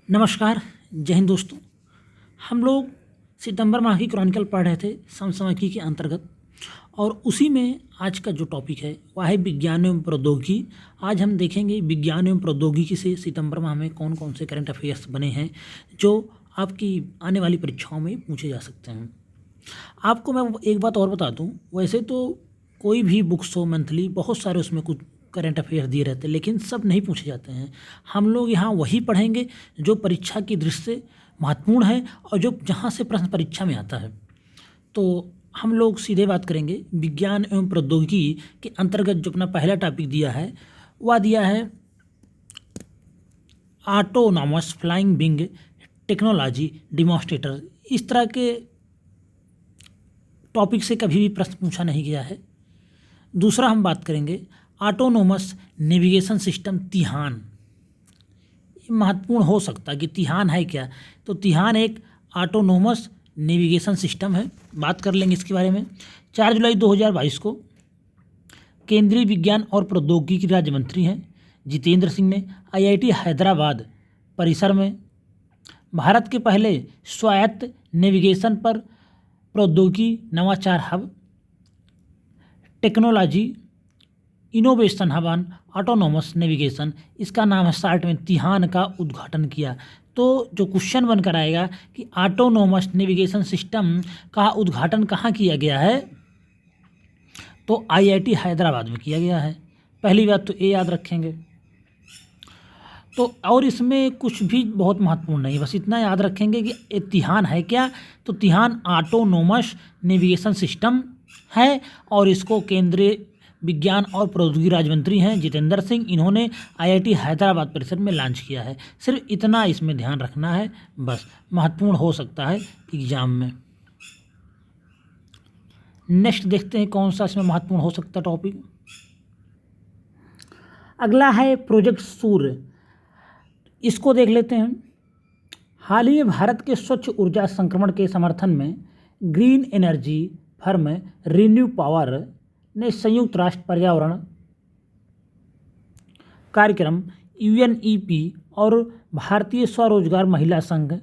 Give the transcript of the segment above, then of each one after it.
नमस्कार। जय हिंद दोस्तों। हम लोग सितंबर माह की क्रॉनिकल पढ़ रहे थे समसामयिकी के अंतर्गत, और उसी में आज का जो टॉपिक है वह है विज्ञान एवं प्रौद्योगिकी। आज हम देखेंगे विज्ञान एवं प्रौद्योगिकी से सितंबर माह में कौन कौन से करंट अफेयर्स बने हैं जो आपकी आने वाली परीक्षाओं में पूछे जा सकते हैं। आपको मैं एक बात और बता दूं, वैसे तो कोई भी बुक्स हो मंथली, बहुत सारे उसमें कुछ करंट अफेयर दिए रहते हैं, लेकिन सब नहीं पूछे जाते हैं। हम लोग यहाँ वही पढ़ेंगे जो परीक्षा की दृष्टि से महत्वपूर्ण है और जो जहाँ से प्रश्न परीक्षा में आता है। तो हम लोग सीधे बात करेंगे विज्ञान एवं प्रौद्योगिकी के अंतर्गत। जो अपना पहला टॉपिक दिया है वह दिया है autonomous flying wing technology demonstrator. इस तरह के टॉपिक से कभी भी प्रश्न पूछा नहीं गया है। दूसरा हम बात करेंगे ऑटोनोमस नेविगेशन सिस्टम तिहान। ये महत्वपूर्ण हो सकता है कि तिहान है क्या, तो तिहान एक ऑटोनोमस नेविगेशन सिस्टम है, बात कर लेंगे इसके बारे में। 4 जुलाई 2022 को केंद्रीय विज्ञान और प्रौद्योगिकी राज्य मंत्री हैं जितेंद्र सिंह ने IIT हैदराबाद परिसर में भारत के पहले स्वायत्त नेविगेशन पर प्रौद्योगिकी नवाचार hub technology innovation hub on autonomous navigation, इसका नाम है शार्ट में, तिहान का उद्घाटन किया। तो जो क्वेश्चन बनकर आएगा कि ऑटोनोमस नेविगेशन सिस्टम का उद्घाटन कहाँ किया गया है, तो IIT हैदराबाद में किया गया है। पहली बात तो ये याद रखेंगे। तो और इसमें कुछ भी बहुत महत्वपूर्ण नहीं, बस इतना याद रखेंगे कि ये तिहान है क्या, तो तिहान ऑटोनोमस नेविगेशन सिस्टम है और इसको केंद्रीय विज्ञान और प्रौद्योगिकी राज्य मंत्री हैं जितेंद्र सिंह, इन्होंने IIT हैदराबाद परिसर में लॉन्च किया है। सिर्फ इतना इसमें ध्यान रखना है, बस महत्वपूर्ण हो सकता है एग्जाम में। नेक्स्ट देखते हैं कौन सा इसमें महत्वपूर्ण हो सकता है टॉपिक। अगला है प्रोजेक्ट सूर्य, इसको देख लेते हैं। हाल ही में भारत के स्वच्छ ऊर्जा संक्रमण के समर्थन में green energy firm renew power ने संयुक्त राष्ट्र पर्यावरण कार्यक्रम UNEP और भारतीय स्वरोजगार महिला संघ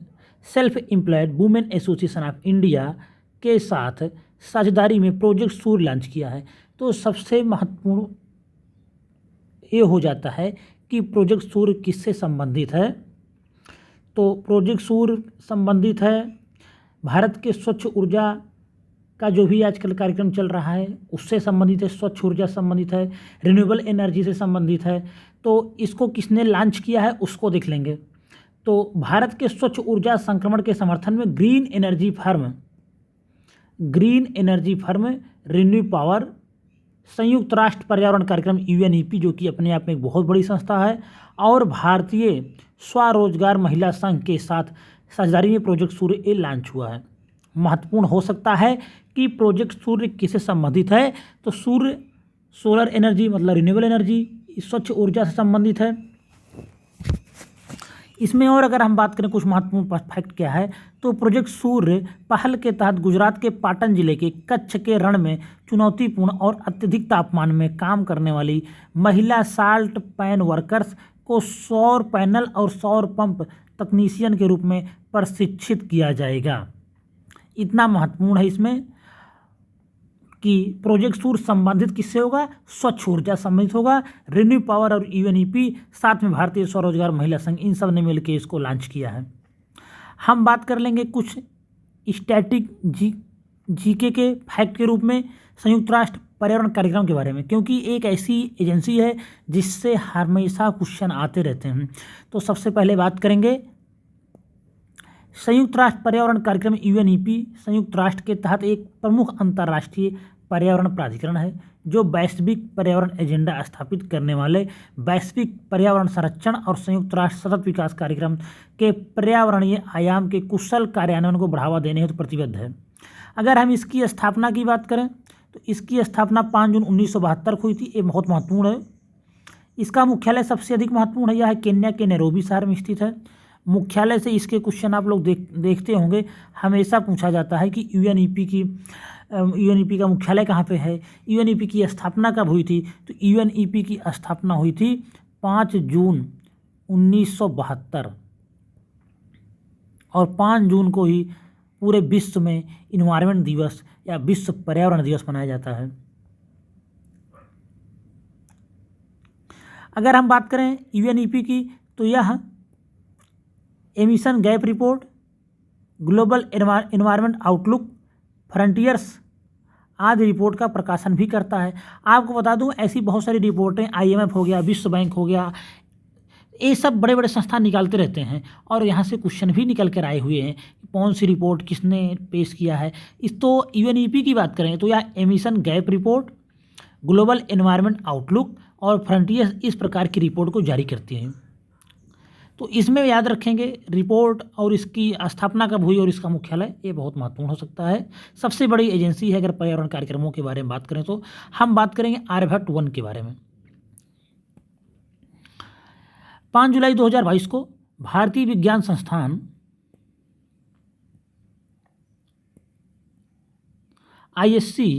self employed women association of India के साथ साझेदारी में प्रोजेक्ट सूर्य लॉन्च किया है। तो सबसे महत्वपूर्ण ये हो जाता है कि प्रोजेक्ट सूर्य किससे संबंधित है, तो प्रोजेक्ट सूर्य संबंधित है भारत के स्वच्छ ऊर्जा का जो भी आजकल कार्यक्रम चल रहा है उससे संबंधित है, स्वच्छ ऊर्जा संबंधित है, रिन्यूएबल एनर्जी से संबंधित है। तो इसको किसने लॉन्च किया है उसको देख लेंगे। तो भारत के स्वच्छ ऊर्जा संक्रमण के समर्थन में green energy firm renew power संयुक्त राष्ट्र पर्यावरण कार्यक्रम UNEP, जो कि अपने आप में एक बहुत बड़ी संस्था है, और भारतीय स्वरोजगार महिला संघ के साथ साझेदारी में प्रोजेक्ट सूर्य ये लॉन्च हुआ है। महत्वपूर्ण हो सकता है कि प्रोजेक्ट सूर्य किससे संबंधित है, तो सूर्य सोलर एनर्जी मतलब रिन्यूएबल एनर्जी, स्वच्छ ऊर्जा से संबंधित है इसमें। और अगर हम बात करें कुछ महत्वपूर्ण फैक्ट क्या है, तो प्रोजेक्ट सूर्य पहल के तहत गुजरात के पाटन जिले के कच्छ के रण में चुनौतीपूर्ण और अत्यधिक तापमान में काम करने वाली महिला साल्ट पैन वर्कर्स को सौर पैनल और सौर पंप तकनीशियन के रूप में प्रशिक्षित किया जाएगा। इतना महत्वपूर्ण है इसमें कि प्रोजेक्ट सूर्य संबंधित किससे होगा, स्वच्छ ऊर्जा संबंधित होगा। रिन्यू पावर और UNEP साथ में भारतीय स्वरोजगार महिला संघ, इन सब ने मिलकर इसको लॉन्च किया है। हम बात कर लेंगे कुछ स्टैटिक जीके के फैक्ट के रूप में संयुक्त राष्ट्र पर्यावरण कार्यक्रम के बारे में, क्योंकि एक ऐसी एजेंसी है जिससे हमेशा क्वेश्चन आते रहते हैं। तो सबसे पहले बात करेंगे संयुक्त राष्ट्र पर्यावरण कार्यक्रम UNEP संयुक्त राष्ट्र के तहत एक प्रमुख अंतर्राष्ट्रीय पर्यावरण प्राधिकरण है जो वैश्विक पर्यावरण एजेंडा स्थापित करने वाले वैश्विक पर्यावरण संरक्षण और संयुक्त राष्ट्र सतत विकास कार्यक्रम के पर्यावरणीय आयाम के कुशल कार्यान्वयन को बढ़ावा देने हेतु प्रतिबद्ध है। अगर हम इसकी स्थापना की बात करें तो इसकी स्थापना 5 जून 1972 को हुई थी। ये बहुत महत्वपूर्ण है। इसका मुख्यालय सबसे अधिक महत्वपूर्ण है, यह केन्या के नैरोबी शहर में स्थित है। मुख्यालय से इसके क्वेश्चन आप लोग देखते होंगे, हमेशा पूछा जाता है कि UNEP का मुख्यालय कहाँ पे है, UNEP की स्थापना कब हुई थी, तो UNEP की स्थापना हुई थी 5 जून 1972। और 5 जून को ही पूरे विश्व में इन्वायरमेंट दिवस या विश्व पर्यावरण दिवस मनाया जाता है। अगर हम बात करें यूएनईपी की, तो यह emission gap report, global environment outlook, frontiers आदि रिपोर्ट का प्रकाशन भी करता है। आपको बता दूं, ऐसी बहुत सारी रिपोर्टें आईएमएफ हो गया, विश्व बैंक हो गया, ये सब बड़े बड़े संस्थान निकालते रहते हैं और यहाँ से क्वेश्चन भी निकल कर आए हुए हैं। कौन सी रिपोर्ट किसने पेश किया है। इस तो यूएनईपी की बात करें तो यह emission gap report, global environment outlook और फ्रंटियर्स इस प्रकार की रिपोर्ट को जारी करती हैं। तो इसमें याद रखेंगे रिपोर्ट और इसकी स्थापना कब हुई और इसका मुख्यालय, ये बहुत महत्वपूर्ण हो सकता है। सबसे बड़ी एजेंसी है अगर पर्यावरण कार्यक्रमों के बारे में बात करें तो। हम बात करेंगे आर्यभट्ट 1 के बारे में। 5 जुलाई 2022 को भारतीय विज्ञान संस्थान आईएससी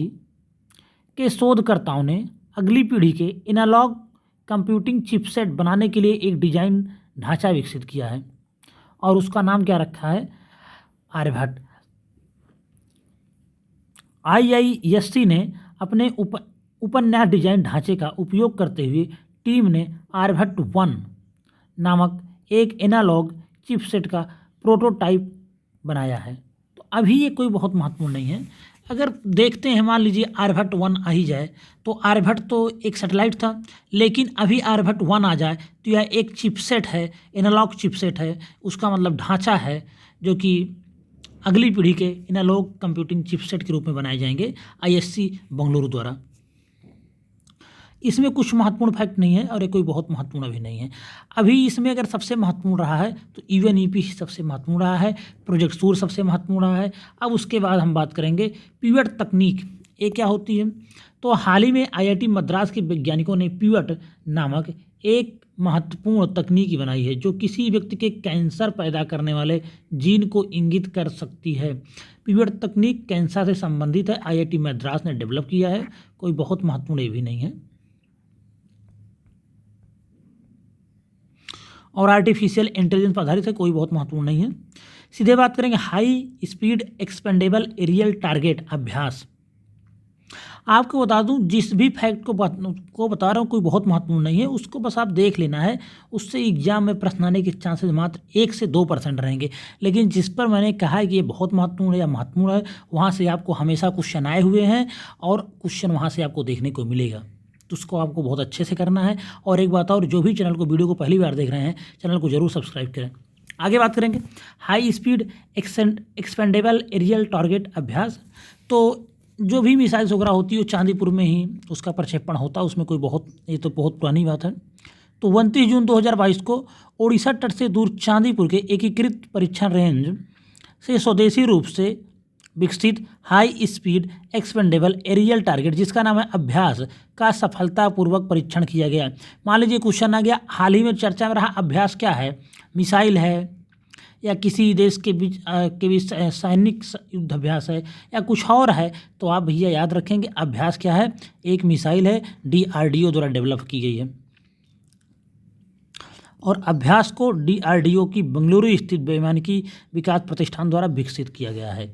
के शोधकर्ताओं ने अगली पीढ़ी के एनालॉग कंप्यूटिंग चिपसेट बनाने के लिए एक डिजाइन ढांचा विकसित किया है और उसका नाम क्या रखा है, आर्यभट्ट। आईआईएससी ने अपने उपन्यास डिजाइन ढांचे का उपयोग करते हुए टीम ने आर्यभट्ट 1 नामक एक एनालॉग चिपसेट का प्रोटोटाइप बनाया है। तो अभी ये कोई बहुत महत्वपूर्ण नहीं है। अगर देखते हैं, मान लीजिए आर्यभट्ट 1 आ ही जाए, तो आर्यभट्ट तो एक सैटेलाइट था, लेकिन अभी आर्यभट्ट 1 आ जाए तो यह एक चिपसेट है, एनालॉग चिपसेट है। उसका मतलब ढांचा है जो कि अगली पीढ़ी के एनालॉग कंप्यूटिंग चिपसेट के रूप में बनाए जाएंगे आईएससी बेंगलुरु द्वारा। इसमें कुछ महत्वपूर्ण फैक्ट नहीं है और ये कोई बहुत महत्वपूर्ण अभी नहीं है। अभी इसमें अगर सबसे महत्वपूर्ण रहा है तो यूएनईपी सबसे महत्वपूर्ण रहा है, प्रोजेक्ट सूर सबसे महत्वपूर्ण रहा है। अब उसके बाद हम बात करेंगे पिवट तकनीक, ये क्या होती है। तो हाल ही में आईआईटी मद्रास के वैज्ञानिकों ने पिवट नामक एक महत्वपूर्ण तकनीक बनाई है जो किसी व्यक्ति के कैंसर पैदा करने वाले जीन को इंगित कर सकती है। पिवट तकनीक कैंसर से संबंधित है, आईआईटी मद्रास ने डेवलप किया है, कोई बहुत महत्वपूर्ण ये भी नहीं है। और आर्टिफिशियल इंटेलिजेंस पर आधारित है, कोई बहुत महत्वपूर्ण नहीं है। सीधे बात करेंगे high speed expendable aerial target अभ्यास। आपको बता दूं, जिस भी फैक्ट को बता रहा हूँ कोई बहुत महत्वपूर्ण नहीं है, उसको बस आप देख लेना है, उससे एग्जाम में प्रश्न आने के चांसेस मात्र 1 से 2% रहेंगे। लेकिन जिस पर मैंने कहा है कि ये बहुत महत्वपूर्ण है या महत्वपूर्ण है, वहाँ से आपको हमेशा क्वेश्चन आए हुए हैं और क्वेश्चन वहाँ से आपको देखने को मिलेगा। तो उसको आपको बहुत अच्छे से करना है। और एक बात और, जो भी चैनल को वीडियो को पहली बार देख रहे हैं, चैनल को जरूर सब्सक्राइब करें। आगे बात करेंगे high speed expendable aerial target अभ्यास। तो जो भी मिसाइल्स वगैरह होती है वो चांदीपुर में ही उसका प्रक्षेपण होता है, उसमें कोई ये तो बहुत पुरानी बात है। तो 29 जून 2022 को ओडिशा तट से दूर चांदीपुर के एकीकृत परीक्षण रेंज से स्वदेशी रूप से विकसित high speed expendable aerial target, जिसका नाम है अभ्यास, का सफलतापूर्वक परीक्षण किया गया। मान लीजिए क्वेश्चन आ गया, हाल ही में चर्चा में रहा अभ्यास क्या है, मिसाइल है या किसी देश के बीच सैनिक युद्ध अभ्यास है या कुछ और है, तो आप भैया याद रखेंगे अभ्यास क्या है, एक मिसाइल है, डीआरडीओ द्वारा डेवलप की गई है। और अभ्यास को डीआरडीओ की बेंगलुरु स्थित वैमानिकी विकास प्रतिष्ठान द्वारा विकसित किया गया है।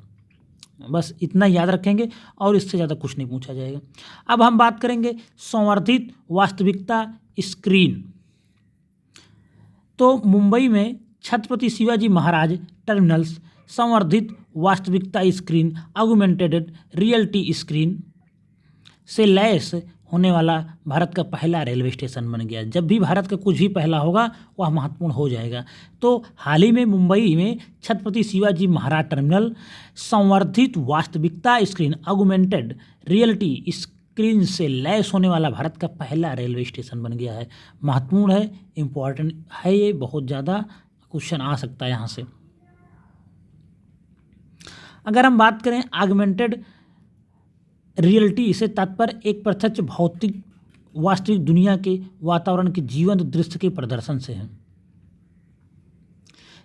बस इतना याद रखेंगे और इससे ज़्यादा कुछ नहीं पूछा जाएगा। अब हम बात करेंगे संवर्धित वास्तविकता स्क्रीन। तो मुंबई में छत्रपति शिवाजी महाराज टर्मिनल्स संवर्धित वास्तविकता स्क्रीन ऑगमेंटेड रियलिटी स्क्रीन से लैस होने वाला भारत का पहला रेलवे स्टेशन बन गया। जब भी भारत का कुछ भी पहला होगा वह महत्वपूर्ण हो जाएगा। तो हाल ही में मुंबई में छत्रपति शिवाजी महाराज टर्मिनल संवर्धित वास्तविकता स्क्रीन ऑगमेंटेड रियलिटी स्क्रीन से लैस होने वाला भारत का पहला रेलवे स्टेशन बन गया है। महत्वपूर्ण है, इम्पॉर्टेंट है, ये बहुत ज़्यादा क्वेश्चन आ सकता है यहाँ से। अगर हम बात करें ऑगमेंटेड रियलिटी, इसे तात्पर्य एक प्रत्यक्ष भौतिक वास्तविक दुनिया के वातावरण के जीवंत दृश्य के प्रदर्शन से है।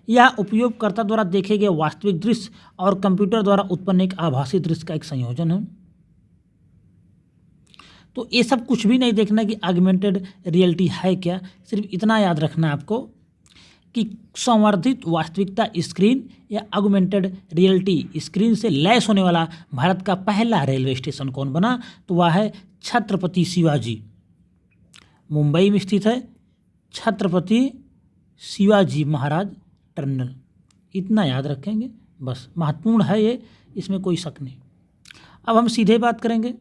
यह उपयोगकर्ता द्वारा देखे गए वास्तविक दृश्य और कंप्यूटर द्वारा उत्पन्न एक आभासी दृश्य का एक संयोजन है। तो ये सब कुछ भी नहीं देखना कि ऑगमेंटेड रियलिटी है क्या, सिर्फ इतना याद रखना है आपको कि संवर्धित वास्तविकता स्क्रीन या ऑगमेंटेड रियलिटी स्क्रीन से लैस होने वाला भारत का पहला रेलवे स्टेशन कौन बना? तो वह है छत्रपति शिवाजी। मुंबई में स्थित है छत्रपति शिवाजी महाराज टर्मिनल। इतना याद रखेंगे बस, महत्वपूर्ण है ये, इसमें कोई शक नहीं। अब हम सीधे बात करेंगे।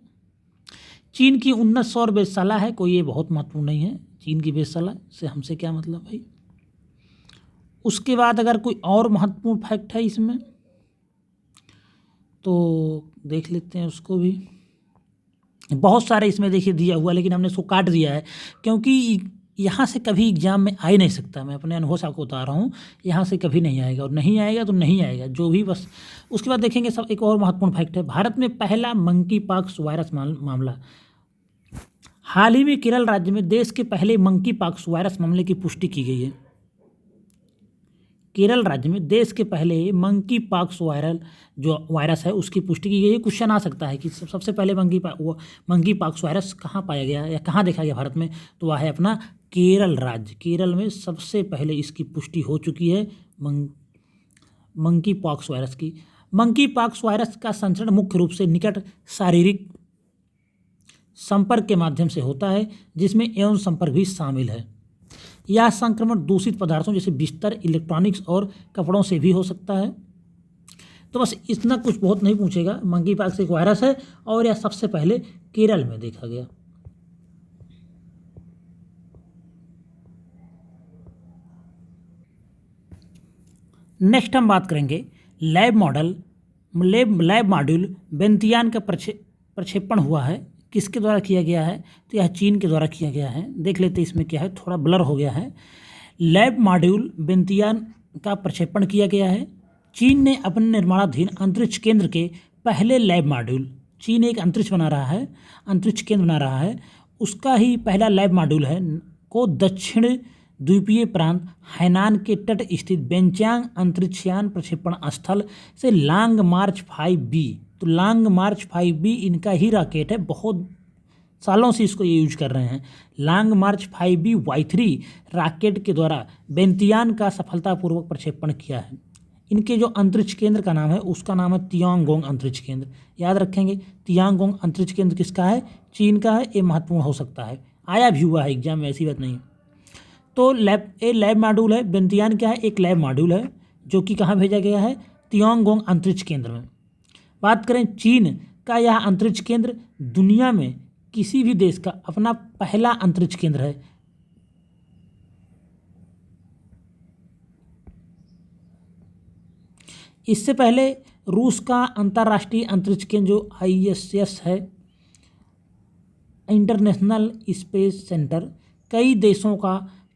चीन की उन्नत सौर वेधशाला है कोई, ये बहुत महत्वपूर्ण नहीं है। चीन की वेधशाला से हमसे क्या मतलब भाई। उसके बाद अगर कोई और महत्वपूर्ण फैक्ट है इसमें तो देख लेते हैं उसको भी। बहुत सारे इसमें देखिए दिया हुआ, लेकिन हमने इसको काट दिया है क्योंकि यहाँ से कभी एग्जाम में आ ही नहीं सकता। मैं अपने अनुभव से आपको बता रहा हूँ, यहाँ से कभी नहीं आएगा, और नहीं आएगा तो नहीं आएगा जो भी बस। उसके बाद देखेंगे सब, एक और महत्वपूर्ण फैक्ट है, भारत में पहला मंकी पॉक्स वायरस मामला। हाल ही में केरल राज्य में देश के पहले मंकी पॉक्स वायरस मामले की पुष्टि की गई है। केरल राज्य में देश के पहले मंकी पॉक्स वायरस है उसकी पुष्टि की गई है। क्वेश्चन आ सकता है कि सबसे पहले मंकी पॉक्स वायरस कहाँ पाया गया या कहाँ देखा गया भारत में? तो वह है अपना केरल राज्य। केरल में सबसे पहले इसकी पुष्टि हो चुकी है मंकी पॉक्स वायरस की। मंकी पॉक्स वायरस का संचरण मुख्य रूप से निकट शारीरिक संपर्क के माध्यम से होता है, जिसमें यौन संपर्क भी शामिल है। यह संक्रमण दूषित पदार्थों जैसे बिस्तर, इलेक्ट्रॉनिक्स और कपड़ों से भी हो सकता है। तो बस इतना, कुछ बहुत नहीं पूछेगा। मंकी पॉक्स एक वायरस है और यह सबसे पहले केरल में देखा गया। नेक्स्ट हम बात करेंगे लैब मॉड्यूल बेंतियान का प्रक्षेपण हुआ है, किसके द्वारा किया गया है? तो यह चीन के द्वारा किया गया है। देख लेते हैं इसमें क्या है, थोड़ा ब्लर हो गया है। लैब मॉड्यूल बेंतियान का प्रक्षेपण किया गया है। चीन ने अपने निर्माणाधीन अंतरिक्ष केंद्र के पहले लैब मॉड्यूल, चीन एक अंतरिक्ष केंद्र बना रहा है, उसका ही पहला लैब मॉड्यूल है को दक्षिण द्वीपीय प्रांत हैनान के तट स्थित बेंचांग अंतरिक्षयान प्रक्षेपण स्थल से लॉन्ग मार्च 5B, तो लॉन्ग मार्च 5B इनका ही रॉकेट है, बहुत सालों से इसको ये यूज कर रहे हैं। लॉन्ग मार्च 5B Y3 रॉकेट के द्वारा बेंतियान का सफलतापूर्वक प्रक्षेपण किया है। इनके जो अंतरिक्ष केंद्र का नाम है उसका नाम है तियांगोंग अंतरिक्ष केंद्र। याद रखेंगे, तियांगोंग अंतरिक्ष केंद्र किसका है? चीन का है। ये महत्वपूर्ण हो सकता है, आया भी हुआ है एग्जाम में, ऐसी बात नहीं। तो लैब मॉड्यूल है बेंतियान, क्या है? एक लैब मॉड्यूल है जो कि कहाँ भेजा गया है? तियांगोंग अंतरिक्ष केंद्र में। बात करें चीन का, यह अंतरिक्ष केंद्र दुनिया में किसी भी देश का अपना पहला अंतरिक्ष केंद्र है। इससे पहले रूस का अंतर्राष्ट्रीय अंतरिक्ष केंद्र जो ISS है, इंटरनेशनल स्पेस सेंटर, कई देशों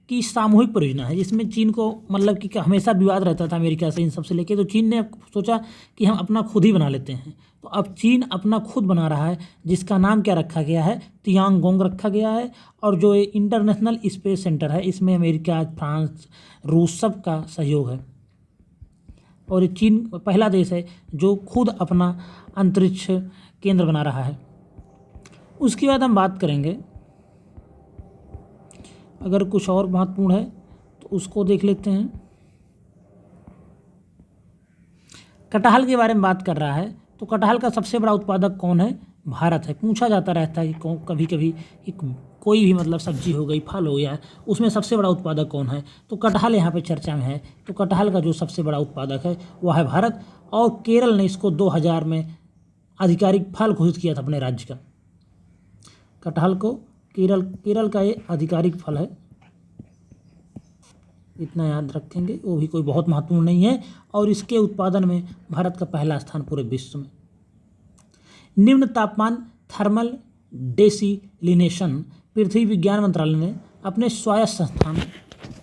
की सामूहिक परियोजना है, जिसमें चीन को मतलब कि हमेशा विवाद रहता था अमेरिका से इन सब से लेके। तो चीन ने सोचा कि हम अपना खुद ही बना लेते हैं। तो अब चीन अपना खुद बना रहा है, जिसका नाम क्या रखा गया है? तियांगोंग रखा गया है। और जो इंटरनेशनल स्पेस सेंटर है, इसमें अमेरिका, फ्रांस, रूस सब का सहयोग है। और चीन पहला देश है जो खुद अपना अंतरिक्ष केंद्र बना रहा है। उसके बाद हम बात करेंगे, अगर कुछ और महत्वपूर्ण है तो उसको देख लेते हैं। कटहल के बारे में बात कर रहा है, तो कटहल का सबसे बड़ा उत्पादक कौन है? भारत है। पूछा जाता रहता है कि कभी कभी कोई भी मतलब सब्जी हो गई, फल हो गया, उसमें सबसे बड़ा उत्पादक कौन है? तो कटहल यहाँ पे चर्चा में है। तो कटहल का जो सबसे बड़ा उत्पादक है वह है भारत। और केरल ने इसको 2000 में आधिकारिक फल घोषित किया था अपने राज्य का। कटहल को केरल का ये आधिकारिक फल है, इतना याद रखेंगे। वो भी कोई बहुत महत्वपूर्ण नहीं है। और इसके उत्पादन में भारत का पहला स्थान पूरे विश्व में। निम्न तापमान थर्मल डेसिलिनेशन पृथ्वी विज्ञान मंत्रालय ने अपने स्वायत्त संस्थान,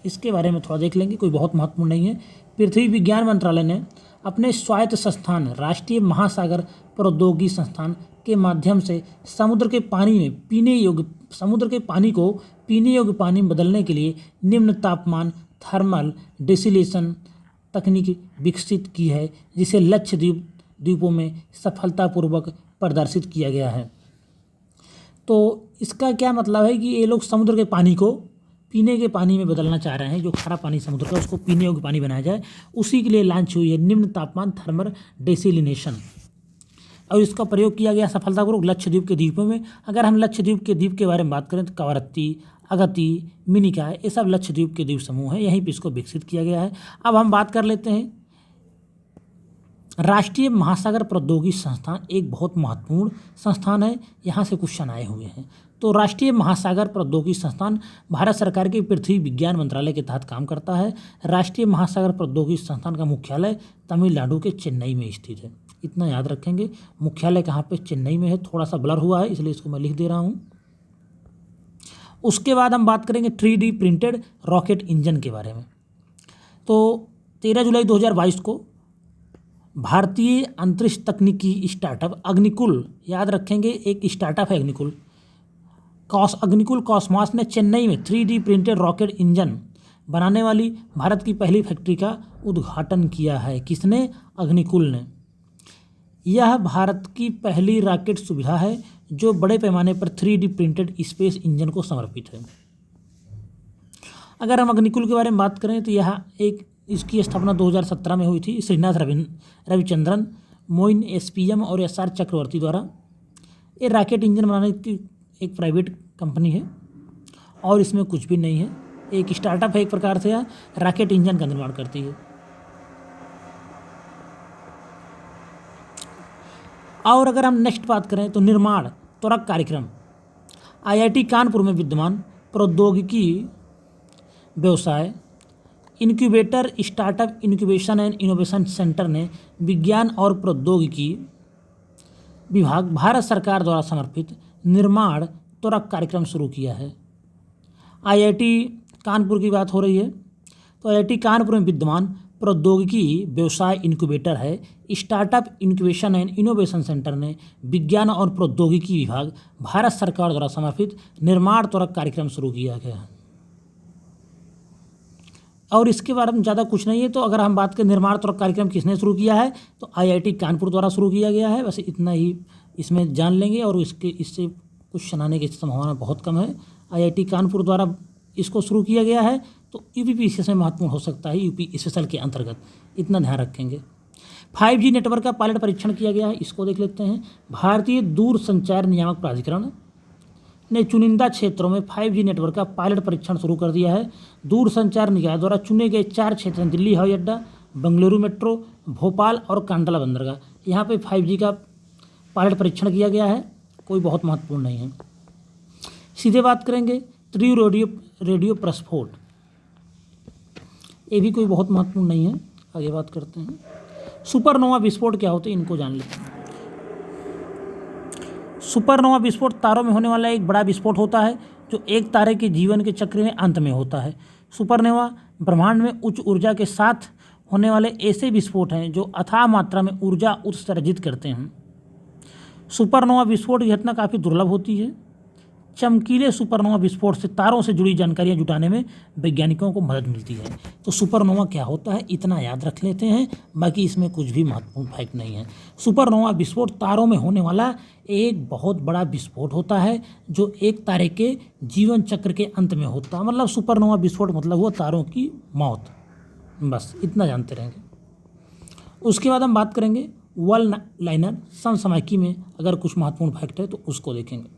इसके बारे में थोड़ा देख लेंगे, कोई बहुत महत्वपूर्ण नहीं है। पृथ्वी विज्ञान मंत्रालय ने अपने स्वायत्त संस्थान राष्ट्रीय महासागर प्रौद्योगिकी संस्थान के माध्यम से समुद्र के पानी को पीने योग्य पानी में बदलने के लिए निम्न तापमान थर्मल डिसिलेशन तकनीक विकसित की है, जिसे लक्षद्वीप द्वीपों में सफलतापूर्वक प्रदर्शित किया गया है। तो इसका क्या मतलब है कि ये लोग समुद्र के पानी को पीने के पानी में बदलना चाह रहे हैं, जो खारा पानी समुद्र का उसको पीने योग्य पानी बनाया जाए, उसी के लिए लॉन्च हुई है निम्न तापमान थर्मल डेसिलिनेशन, और इसका प्रयोग किया गया सफलतापूर्वक लक्षद्वीप के द्वीपों में। अगर हम लक्षद्वीप के द्वीप के बारे में बात करें तो कवरत्ती, अगत्ती, मिनिकॉय, ये सब लक्षद्वीप के द्वीप समूह हैं, यहीं पर इसको विकसित किया गया है। अब हम बात कर लेते हैं राष्ट्रीय महासागर प्रौद्योगिकी संस्थान, एक बहुत महत्वपूर्ण संस्थान है, यहाँ से क्वेश्चन आए हुए हैं। तो राष्ट्रीय महासागर प्रौद्योगिकी संस्थान भारत सरकार के पृथ्वी विज्ञान मंत्रालय के तहत काम करता है। राष्ट्रीय महासागर प्रौद्योगिकी संस्थान का मुख्यालय तमिलनाडु के चेन्नई में स्थित है, इतना याद रखेंगे। मुख्यालय कहाँ पे? चेन्नई में है, थोड़ा सा ब्लर हुआ है इसलिए इसको मैं लिख दे रहा हूँ। उसके बाद हम बात करेंगे 3D प्रिंटेड रॉकेट इंजन के बारे में। तो 13 जुलाई 2022 को भारतीय अंतरिक्ष तकनीकी स्टार्टअप अग्निकुल, याद रखेंगे एक स्टार्टअप है अग्निकुल, अग्निकुल कॉस्मॉस ने चेन्नई में 3D प्रिंटेड रॉकेट इंजन बनाने वाली भारत की पहली फैक्ट्री का उद्घाटन किया है। किसने? अग्निकुल ने। यह भारत की पहली रॉकेट सुविधा है जो बड़े पैमाने पर 3D प्रिंटेड स्पेस इंजन को समर्पित है। अगर हम अग्निकुल के बारे में बात करें तो यह इसकी स्थापना 2017 में हुई थी श्रीनाथ रविचंद्रन, मोइन SPM और SR चक्रवर्ती द्वारा। ये रॉकेट इंजन बनाने की एक प्राइवेट कंपनी है और इसमें कुछ भी नहीं है, एक स्टार्टअप है एक प्रकार से, रॉकेट इंजन का निर्माण करती है। और अगर हम नेक्स्ट बात करें तो निर्माण त्वरक कार्यक्रम IIT कानपुर में विद्यमान प्रौद्योगिकी व्यवसाय incubator startup incubation and innovation centre ने विज्ञान और प्रौद्योगिकी विभाग भारत सरकार द्वारा समर्पित निर्माण त्वरक कार्यक्रम शुरू किया है। IIT कानपुर की बात हो रही है तो IIT कानपुर में विद्यमान प्रौद्योगिकी व्यवसाय इनक्यूबेटर है startup incubation and innovation centre ने विज्ञान और प्रौद्योगिकी विभाग भारत सरकार द्वारा समर्पित निर्माण त्वरक कार्यक्रम शुरू किया गया है। और इसके बारे में ज़्यादा कुछ नहीं है। तो अगर हम बात करें निर्माण त्वरक कार्यक्रम किसने शुरू किया है तो IIT कानपुर द्वारा शुरू किया गया है। बस इतना ही इसमें जान लेंगे और इससे क्वेश्चन आने की संभावना बहुत कम है। IIT कानपुर द्वारा इसको शुरू किया गया है तो UPPCS में महत्वपूर्ण हो सकता है, यूपी स्पेशल के अंतर्गत, इतना ध्यान रखेंगे। 5G नेटवर्क का पायलट परीक्षण किया गया है, इसको देख लेते हैं। भारतीय दूरसंचार नियामक प्राधिकरण ने चुनिंदा क्षेत्रों में 5G नेटवर्क का पायलट परीक्षण शुरू कर दिया है। दूरसंचार निकाय द्वारा चुने गए 4 क्षेत्र हैं दिल्ली हवाई अड्डा, बेंगलुरु मेट्रो, भोपाल और कांडला बंदरगाह। यहाँ पे 5G का पायलट परीक्षण किया गया है, कोई बहुत महत्वपूर्ण नहीं है। सीधे बात करेंगे त्रिव रेडियो प्रस्फोट, ये भी कोई बहुत महत्वपूर्ण नहीं है। आगे बात करते हैं। सुपरनोवा विस्फोट क्या होते हैं, इनको जान लेते हैं। सुपरनोवा विस्फोट तारों में होने वाला एक बड़ा विस्फोट होता है जो एक तारे के जीवन के चक्र में अंत में होता है। सुपरनोवा ब्रह्मांड में उच्च ऊर्जा के साथ होने वाले ऐसे विस्फोट हैं जो अथाह मात्रा में ऊर्जा उत्सर्जित करते हैं। सुपरनोवा विस्फोट की घटना काफ़ी दुर्लभ होती है। चमकीले सुपरनोवा विस्फोट से तारों से जुड़ी जानकारियां जुटाने में वैज्ञानिकों को मदद मिलती है। तो सुपरनोवा क्या होता है इतना याद रख लेते हैं, बाकी इसमें कुछ भी महत्वपूर्ण फैक्ट नहीं है। सुपरनोवा विस्फोट तारों में होने वाला एक बहुत बड़ा विस्फोट होता है जो एक तारे के जीवन चक्र के अंत में होता है। मतलब सुपरनोवा विस्फोट मतलब हुआ तारों की मौत, बस इतना जानते रहेंगे। उसके बाद हम बात करेंगे वर्ल्ड लाइनर समसामयिकी में अगर कुछ महत्वपूर्ण फैक्ट है तो उसको देखेंगे।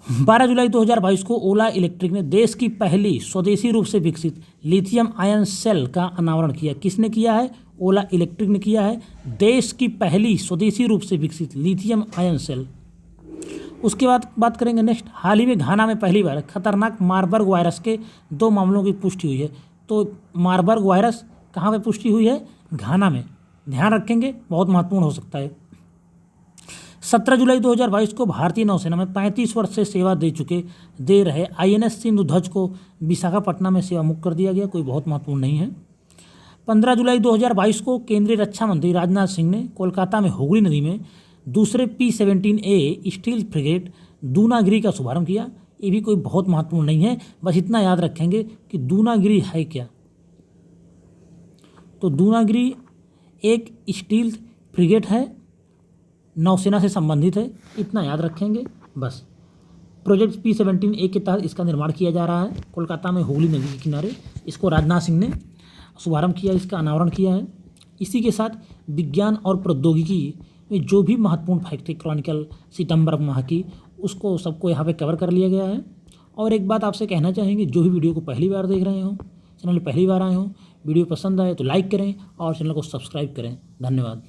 12 जुलाई 2022 को ओला इलेक्ट्रिक ने देश की पहली स्वदेशी रूप से विकसित लिथियम आयन सेल का अनावरण किया। किसने किया है? ओला इलेक्ट्रिक ने किया है, देश की पहली स्वदेशी रूप से विकसित लिथियम आयन सेल। उसके बाद बात करेंगे नेक्स्ट, हाल ही में घाना में पहली बार खतरनाक मारबर्ग वायरस के 2 मामलों की पुष्टि हुई है। तो मारबर्ग वायरस कहाँ पर पुष्टि हुई है? घाना में, ध्यान रखेंगे, बहुत महत्वपूर्ण हो सकता है। 17 जुलाई 2022 को भारतीय नौसेना में 35 वर्ष से सेवा दे रहे INS सिंधुध्वज को विशाखापट्टनम में सेवा मुक्त कर दिया गया, कोई बहुत महत्वपूर्ण नहीं है। 15 जुलाई 2022 को केंद्रीय रक्षा मंत्री राजनाथ सिंह ने कोलकाता में हुगली नदी में दूसरे P-17A स्टील फ्रिगेट दूनागिरी का शुभारंभ किया। ये भी कोई बहुत महत्वपूर्ण नहीं है, बस इतना याद रखेंगे कि दूनागिरी है क्या। तो दूनागिरी एक स्टील फ्रिगेट है, नौसेना से संबंधित है, इतना याद रखेंगे बस। प्रोजेक्ट P17A के तहत इसका निर्माण किया जा रहा है कोलकाता में हुगली नदी के किनारे। इसको राजनाथ सिंह ने शुभारंभ किया, इसका अनावरण किया है। इसी के साथ विज्ञान और प्रौद्योगिकी में जो भी महत्वपूर्ण फैक्ट थी क्रॉनिकल सितंबर माह की, उसको सबको यहाँ पे कवर कर लिया गया है। और एक बात आपसे कहना चाहेंगे, जो भी वीडियो को पहली बार देख रहे हो, चैनल में पहली बार आए हो, वीडियो पसंद आए तो लाइक करें और चैनल को सब्सक्राइब करें। धन्यवाद।